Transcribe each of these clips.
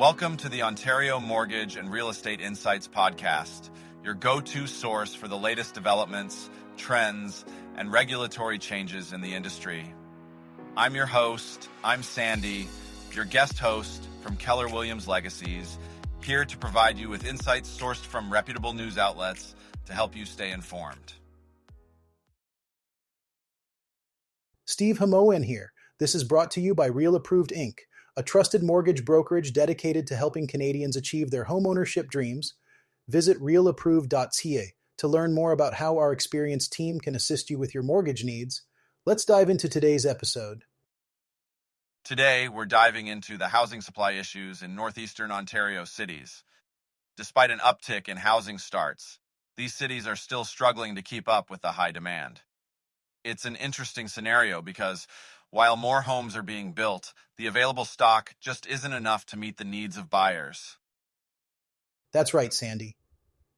Welcome to the Ontario Mortgage and Real Estate Insights podcast, your go-to source for the latest developments, trends, and regulatory changes in the industry. I'm your host, I'm Sandy, your guest host from Keller Williams Legacies, here to provide you with insights sourced from reputable news outlets to help you stay informed. Steve Hamoen here. This is brought to you by Real Approved Inc., a trusted mortgage brokerage dedicated to helping Canadians achieve their homeownership dreams. Visit realapproved.ca to learn more about how our experienced team can assist you with your mortgage needs. Let's dive into today's episode. Today, we're diving into the housing supply issues in Northeastern Ontario cities. Despite an uptick in housing starts, these cities are still struggling to keep up with the high demand. It's an interesting scenario because while more homes are being built, the available stock just isn't enough to meet the needs of buyers. That's right, Sandy.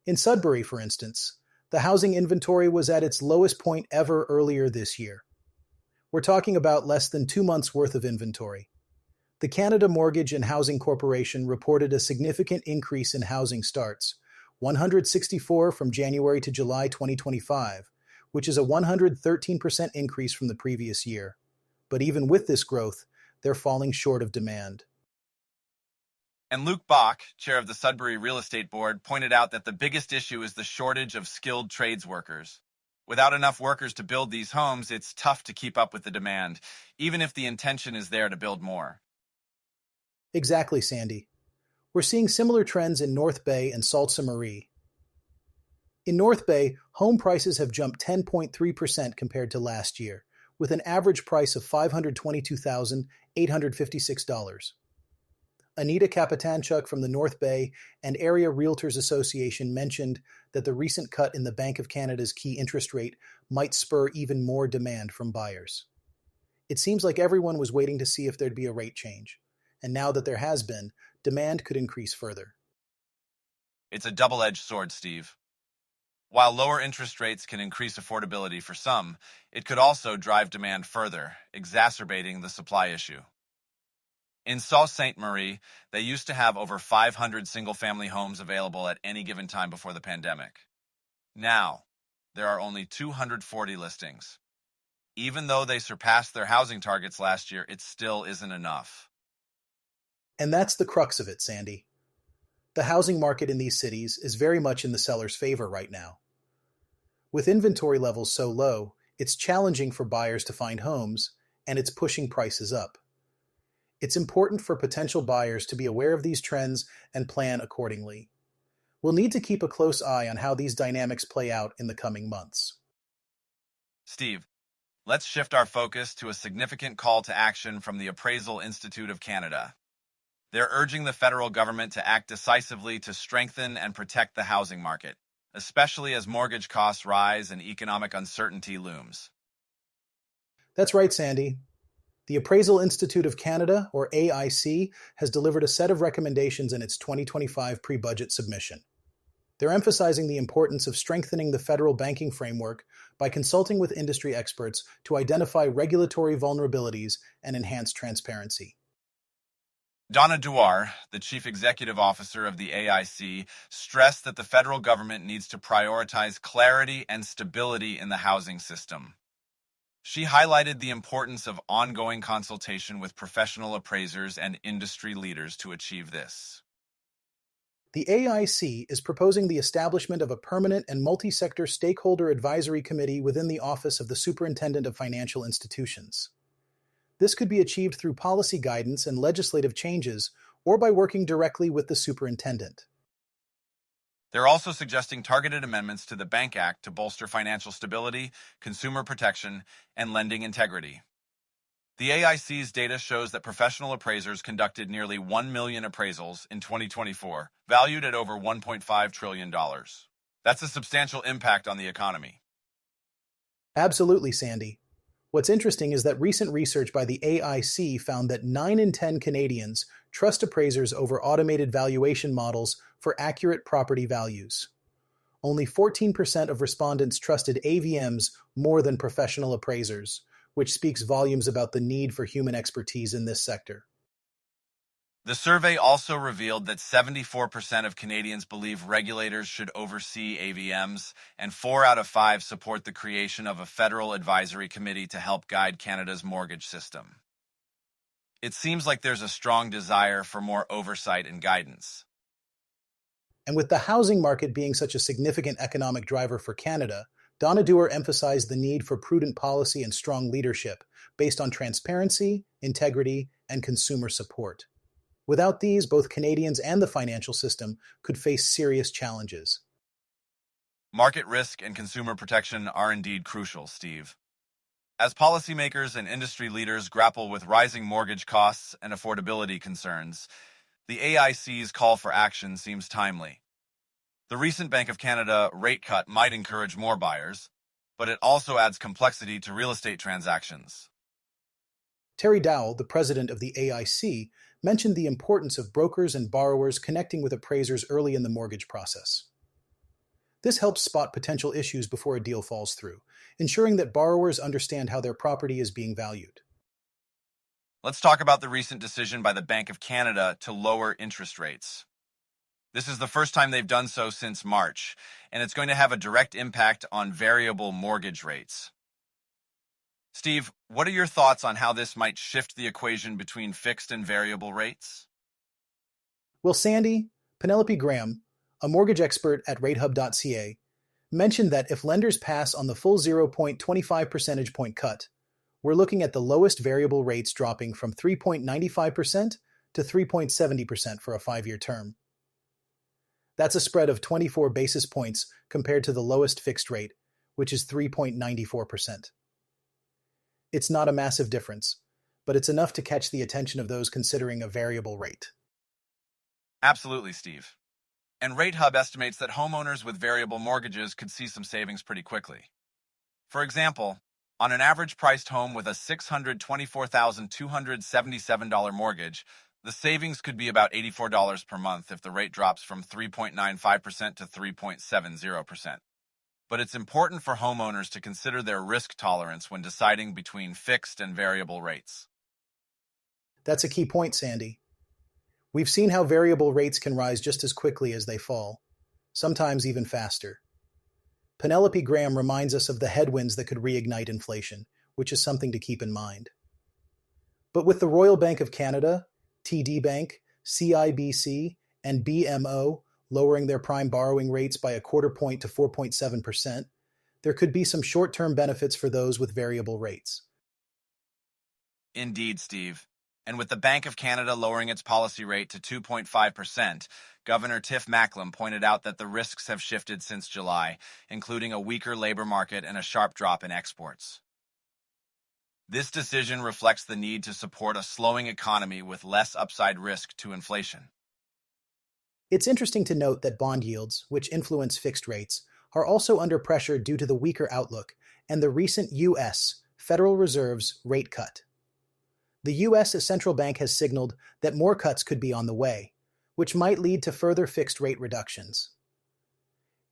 In Sudbury, for instance, the housing inventory was at its lowest point ever earlier this year. We're talking about less than 2 months' worth of inventory. The Canada Mortgage and Housing Corporation reported a significant increase in housing starts, 164 from January to July 2025, which is a 113% increase from the previous year. But even with this growth, they're falling short of demand. And Luke Bach, chair of the Sudbury Real Estate Board, pointed out that the biggest issue is the shortage of skilled trades workers. Without enough workers to build these homes, it's tough to keep up with the demand, even if the intention is there to build more. Exactly, Sandy. We're seeing similar trends in North Bay and Sault Ste. Marie. In North Bay, home prices have jumped 10.3% compared to last year, with an average price of $522,856. Anita Kapitanchuk from the North Bay and Area Realtors Association mentioned that the recent cut in the Bank of Canada's key interest rate might spur even more demand from buyers. It seems like everyone was waiting to see if there'd be a rate change, and now that there has been, demand could increase further. It's a double-edged sword, Steve. While lower interest rates can increase affordability for some, it could also drive demand further, exacerbating the supply issue. In Sault Ste. Marie, they used to have over 500 single-family homes available at any given time before the pandemic. Now, there are only 240 listings. Even though they surpassed their housing targets last year, it still isn't enough. And that's the crux of it, Sandy. The housing market in these cities is very much in the seller's favor right now. With inventory levels so low, it's challenging for buyers to find homes, and it's pushing prices up. It's important for potential buyers to be aware of these trends and plan accordingly. We'll need to keep a close eye on how these dynamics play out in the coming months. Steve, let's shift our focus to a significant call to action from the Appraisal Institute of Canada. They're urging the federal government to act decisively to strengthen and protect the housing market, especially as mortgage costs rise and economic uncertainty looms. That's right, Sandy. The Appraisal Institute of Canada, or AIC, has delivered a set of recommendations in its 2025 pre-budget submission. They're emphasizing the importance of strengthening the federal banking framework by consulting with industry experts to identify regulatory vulnerabilities and enhance transparency. Donna Dewar, the chief executive officer of the AIC, stressed that the federal government needs to prioritize clarity and stability in the housing system. She highlighted the importance of ongoing consultation with professional appraisers and industry leaders to achieve this. The AIC is proposing the establishment of a permanent and multi-sector Stakeholder Advisory Committee within the Office of the Superintendent of Financial Institutions. This could be achieved through policy guidance and legislative changes, or by working directly with the superintendent. They're also suggesting targeted amendments to the Bank Act to bolster financial stability, consumer protection, and lending integrity. The AIC's data shows that professional appraisers conducted nearly 1 million appraisals in 2024, valued at over $1.5 trillion. That's a substantial impact on the economy. Absolutely, Sandy. What's interesting is that recent research by the AIC found that 9 in 10 Canadians trust appraisers over automated valuation models for accurate property values. Only 14% of respondents trusted AVMs more than professional appraisers, which speaks volumes about the need for human expertise in this sector. The survey also revealed that 74% of Canadians believe regulators should oversee AVMs, and 4 out of 5 support the creation of a federal advisory committee to help guide Canada's mortgage system. It seems like there's a strong desire for more oversight and guidance. And with the housing market being such a significant economic driver for Canada, Donna Dewar emphasized the need for prudent policy and strong leadership based on transparency, integrity, and consumer support. Without these, both Canadians and the financial system could face serious challenges. Market risk and consumer protection are indeed crucial, Steve. As policymakers and industry leaders grapple with rising mortgage costs and affordability concerns, the AIC's call for action seems timely. The recent Bank of Canada rate cut might encourage more buyers, but it also adds complexity to real estate transactions. Terry Dowell, the president of the AIC, mentioned the importance of brokers and borrowers connecting with appraisers early in the mortgage process. This helps spot potential issues before a deal falls through, ensuring that borrowers understand how their property is being valued. Let's talk about the recent decision by the Bank of Canada to lower interest rates. This is the first time they've done so since March, and it's going to have a direct impact on variable mortgage rates. Steve, what are your thoughts on how this might shift the equation between fixed and variable rates? Well, Sandy, Penelope Graham, a mortgage expert at ratehub.ca, mentioned that if lenders pass on the full 0.25 percentage point cut, we're looking at the lowest variable rates dropping from 3.95% to 3.70% for a 5-year term. That's a spread of 24 basis points compared to the lowest fixed rate, which is 3.94%. It's not a massive difference, but it's enough to catch the attention of those considering a variable rate. Absolutely, Steve. And RateHub estimates that homeowners with variable mortgages could see some savings pretty quickly. For example, on an average priced home with a $624,277 mortgage, the savings could be about $84 per month if the rate drops from 3.95% to 3.70%. But it's important for homeowners to consider their risk tolerance when deciding between fixed and variable rates. That's a key point, Sandy. We've seen how variable rates can rise just as quickly as they fall, sometimes even faster. Penelope Graham reminds us of the headwinds that could reignite inflation, which is something to keep in mind. But with the Royal Bank of Canada, TD Bank, CIBC, and BMO lowering their prime borrowing rates by a quarter point to 4.7%, there could be some short-term benefits for those with variable rates. Indeed, Steve. And with the Bank of Canada lowering its policy rate to 2.5%, Governor Tiff Macklem pointed out that the risks have shifted since July, including a weaker labor market and a sharp drop in exports. This decision reflects the need to support a slowing economy with less upside risk to inflation. It's interesting to note that bond yields, which influence fixed rates, are also under pressure due to the weaker outlook and the recent U.S. Federal Reserve's rate cut. The U.S. central bank has signaled that more cuts could be on the way, which might lead to further fixed rate reductions.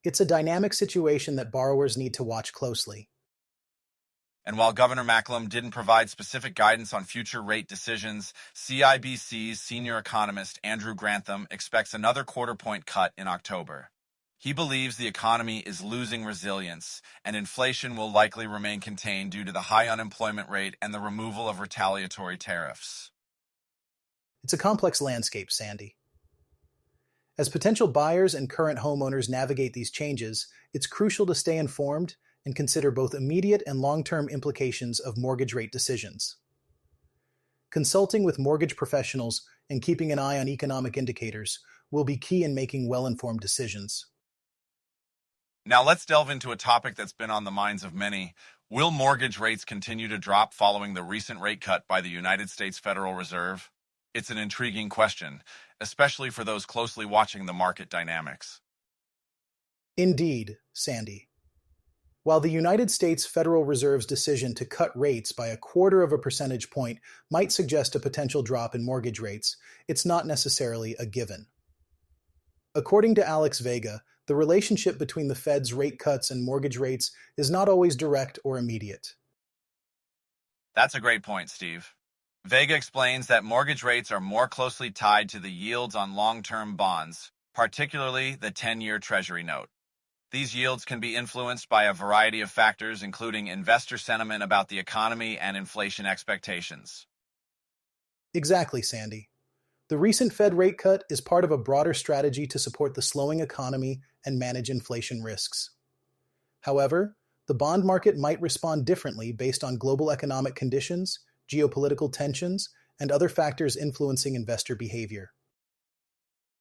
It's a dynamic situation that borrowers need to watch closely. And while Governor Macklem didn't provide specific guidance on future rate decisions, CIBC's senior economist Andrew Grantham expects another quarter-point cut in October. He believes the economy is losing resilience, and inflation will likely remain contained due to the high unemployment rate and the removal of retaliatory tariffs. It's a complex landscape, Sandy. As potential buyers and current homeowners navigate these changes, it's crucial to stay informed and consider both immediate and long-term implications of mortgage rate decisions. Consulting with mortgage professionals and keeping an eye on economic indicators will be key in making well-informed decisions. Now let's delve into a topic that's been on the minds of many. Will mortgage rates continue to drop following the recent rate cut by the United States Federal Reserve? It's an intriguing question, especially for those closely watching the market dynamics. Indeed, Sandy. While the United States Federal Reserve's decision to cut rates by a quarter of a percentage point might suggest a potential drop in mortgage rates, it's not necessarily a given. According to Alex Vega, the relationship between the Fed's rate cuts and mortgage rates is not always direct or immediate. That's a great point, Steve. Vega explains that mortgage rates are more closely tied to the yields on long-term bonds, particularly the 10-year Treasury note. These yields can be influenced by a variety of factors, including investor sentiment about the economy and inflation expectations. Exactly, Sandy. The recent Fed rate cut is part of a broader strategy to support the slowing economy and manage inflation risks. However, the bond market might respond differently based on global economic conditions, geopolitical tensions, and other factors influencing investor behavior.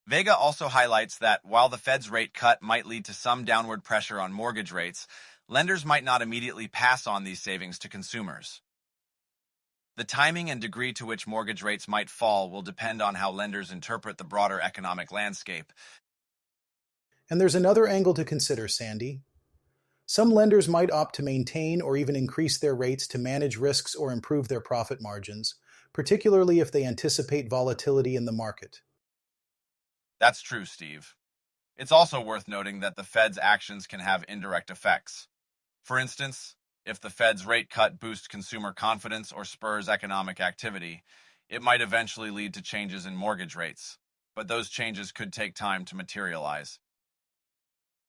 Vega also highlights that while the Fed's rate cut might lead to some downward pressure on mortgage rates, lenders might not immediately pass on these savings to consumers. The timing and degree to which mortgage rates might fall will depend on how lenders interpret the broader economic landscape. And there's another angle to consider, Sandy. Some lenders might opt to maintain or even increase their rates to manage risks or improve their profit margins, particularly if they anticipate volatility in the market. That's true, Steve. It's also worth noting that the Fed's actions can have indirect effects. For instance, if the Fed's rate cut boosts consumer confidence or spurs economic activity, it might eventually lead to changes in mortgage rates, but those changes could take time to materialize.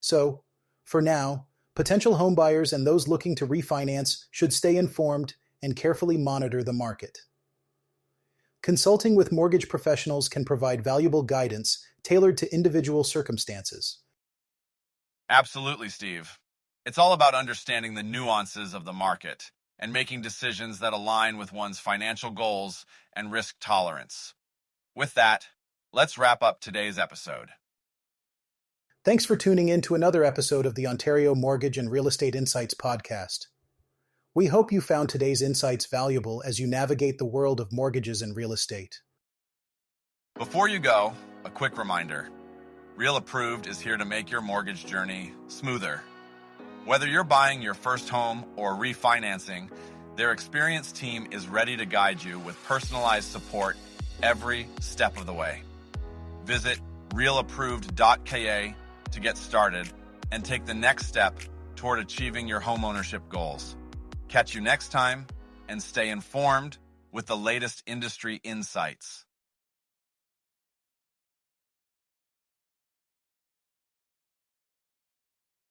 So, for now, potential homebuyers and those looking to refinance should stay informed and carefully monitor the market. Consulting with mortgage professionals can provide valuable guidance tailored to individual circumstances. Absolutely, Steve. It's all about understanding the nuances of the market and making decisions that align with one's financial goals and risk tolerance. With that, let's wrap up today's episode. Thanks for tuning in to another episode of the Ontario Mortgage and Real Estate Insights podcast. We hope you found today's insights valuable as you navigate the world of mortgages and real estate. Before you go, a quick reminder. Real Approved is here to make your mortgage journey smoother. Whether you're buying your first home or refinancing, their experienced team is ready to guide you with personalized support every step of the way. Visit realapproved.ca to get started and take the next step toward achieving your homeownership goals. Catch you next time and stay informed with the latest industry insights.